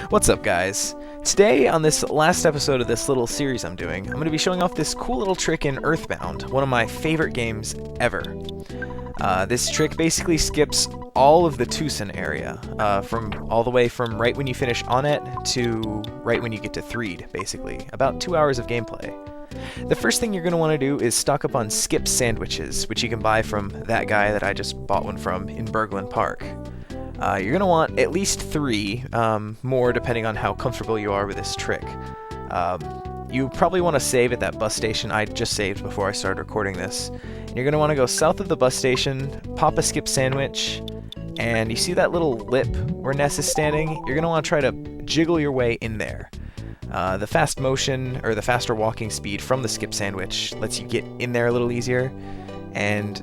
What's up, guys? Today, on this last episode of this little series I'm doing, I'm going to be showing off this cool little trick in Earthbound, one of my favorite games ever. This trick basically skips all of the Tucson area, from all the way from right when you finish Onett to right when you get to Threed, basically. About 2 hours of gameplay. The first thing you're going to want to do is stock up on skip sandwiches, which you can buy from that guy that I just bought one from in Berglund Park. You're going to want at least 3, more depending on how comfortable you are with this trick. You probably want to save at that bus station I just saved before I started recording this. And you're going to want to go south of the bus station, pop a skip sandwich, and you see that little lip where Ness is standing? You're going to want to try to jiggle your way in there. The fast motion, or the faster walking speed from the skip sandwich lets you get in there a little easier, and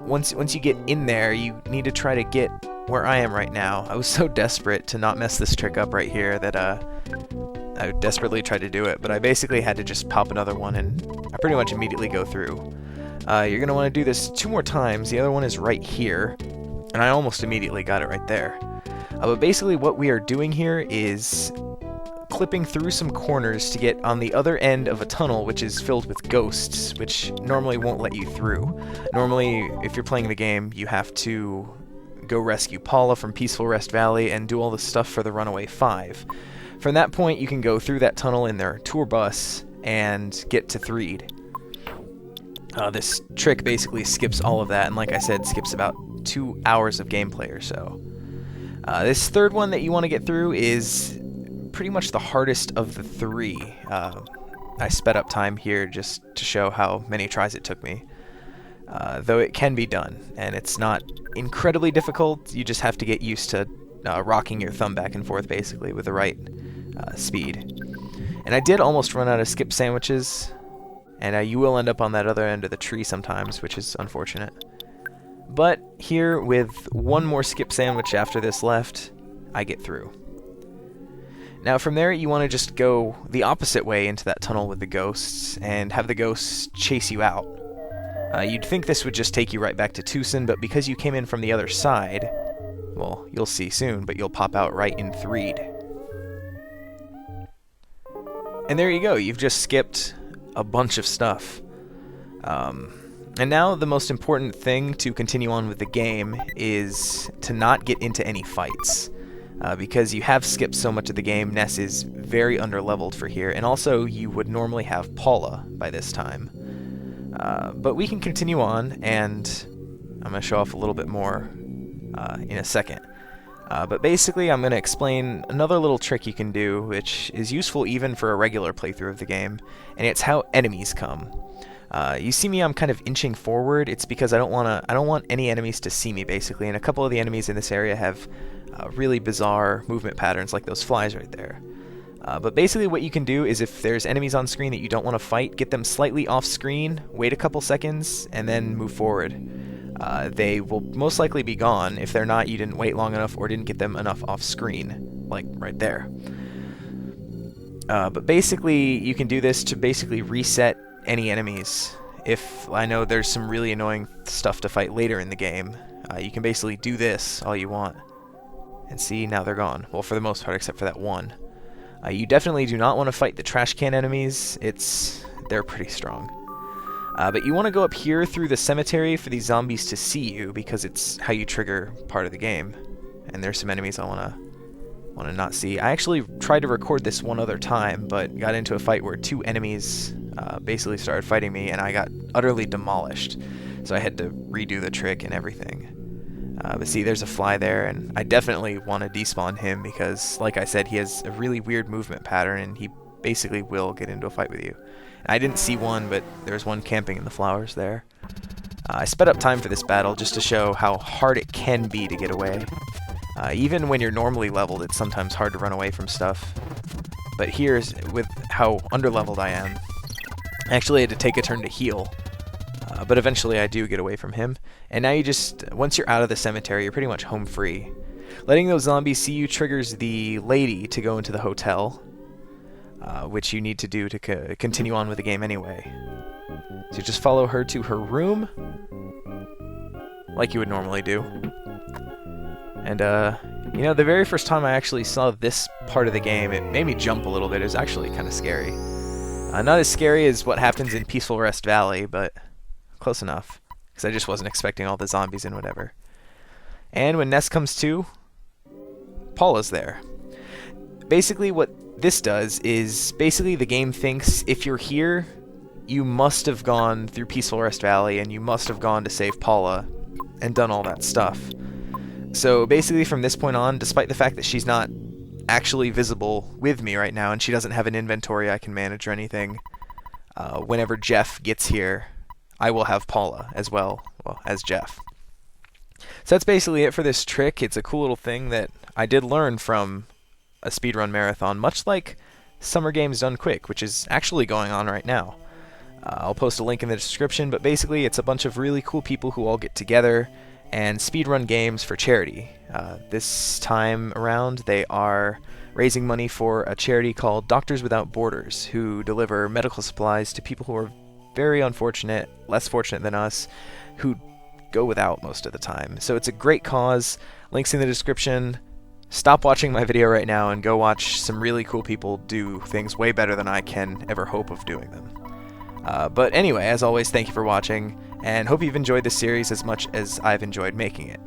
once you get in there, you need to try to get where I am right now. I was so desperate to not mess this trick up right here that I desperately tried to do it, but I basically had to just pop another one and I pretty much immediately go through. You're going to want to do this 2 more times. The other one is right here, and I almost immediately got it right there. But basically what we are doing here is clipping through some corners to get on the other end of a tunnel which is filled with ghosts, which normally won't let you through. Normally, if you're playing the game, you have to go rescue Paula from Peaceful Rest Valley and do all the stuff for the Runaway 5. From that point, you can go through that tunnel in their tour bus and get to Threed. This trick basically skips all of that, and like I said, skips about 2 hours of gameplay or so. This third one that you want to get through is pretty much the hardest of the 3. I sped up time here just to show how many tries it took me. Though it can be done, and it's not incredibly difficult. You just have to get used to rocking your thumb back and forth basically with the right speed. And I did almost run out of skip sandwiches, and you will end up on that other end of the tree sometimes, which is unfortunate. But here, with one more skip sandwich after this left, I get through. Now from there, you want to just go the opposite way into that tunnel with the ghosts, and have the ghosts chase you out. You'd think this would just take you right back to Tucson, but because you came in from the other side, well, you'll see soon, but you'll pop out right in Threed. And there you go, you've just skipped a bunch of stuff. And now the most important thing to continue on with the game is to not get into any fights. Because you have skipped so much of the game, Ness is very underleveled for here, and also you would normally have Paula by this time. But we can continue on, and I'm going to show off a little bit more in a second. But basically, I'm going to explain another little trick you can do, which is useful even for a regular playthrough of the game, and it's how enemies come. You see me, I'm kind of inching forward. It's because I don't want any enemies to see me, basically, and a couple of the enemies in this area have really bizarre movement patterns, like those flies right there. But basically what you can do is if there's enemies on screen that you don't want to fight, get them slightly off screen, wait a couple seconds, and then move forward. They will most likely be gone. If they're not, you didn't wait long enough or didn't get them enough off screen, like right there. But basically you can do this to basically reset any enemies. If I know there's some really annoying stuff to fight later in the game, you can basically do this all you want. And see, now they're gone. Well, for the most part, except for that one. You definitely do not want to fight the trash can enemies. They're pretty strong. But you want to go up here through the cemetery for these zombies to see you, because it's how you trigger part of the game. And there's some enemies I want to not see. I actually tried to record this one other time, but got into a fight where 2 enemies basically started fighting me, and I got utterly demolished. So I had to redo the trick and everything. But see, there's a fly there, and I definitely want to despawn him because, like I said, he has a really weird movement pattern, and he basically will get into a fight with you. I didn't see one, but there's one camping in the flowers there. I sped up time for this battle just to show how hard it can be to get away. Even when you're normally leveled, it's sometimes hard to run away from stuff. But here's with how underleveled I am. I actually had to take a turn to heal. But eventually I do get away from him. And now once you're out of the cemetery, you're pretty much home free. Letting those zombies see you triggers the lady to go into the hotel, which you need to do to continue on with the game anyway. So just follow her to her room, like you would normally do. And You know, the very first time I actually saw this part of the game, it made me jump a little bit. It was actually kind of scary. Not as scary as what happens in Peaceful Rest Valley, but close enough. Because I just wasn't expecting all the zombies and whatever. And when Ness comes to, Paula's there. Basically what this does is, basically the game thinks if you're here, you must have gone through Peaceful Rest Valley and you must have gone to save Paula and done all that stuff. So basically from this point on, despite the fact that she's not actually visible with me right now and she doesn't have an inventory I can manage or anything, whenever Jeff gets here, I will have Paula as well as Jeff. So that's basically it for this trick. It's a cool little thing that I did learn from a speedrun marathon, much like Summer Games Done Quick, which is actually going on right now. I'll post a link in the description, but basically it's a bunch of really cool people who all get together and speedrun games for charity. This time around they are raising money for a charity called Doctors Without Borders, who deliver medical supplies to people who are very unfortunate, less fortunate than us, who go without most of the time. So it's a great cause. Links in the description. Stop watching my video right now and go watch some really cool people do things way better than I can ever hope of doing them. But anyway, as always, thank you for watching, and hope you've enjoyed this series as much as I've enjoyed making it.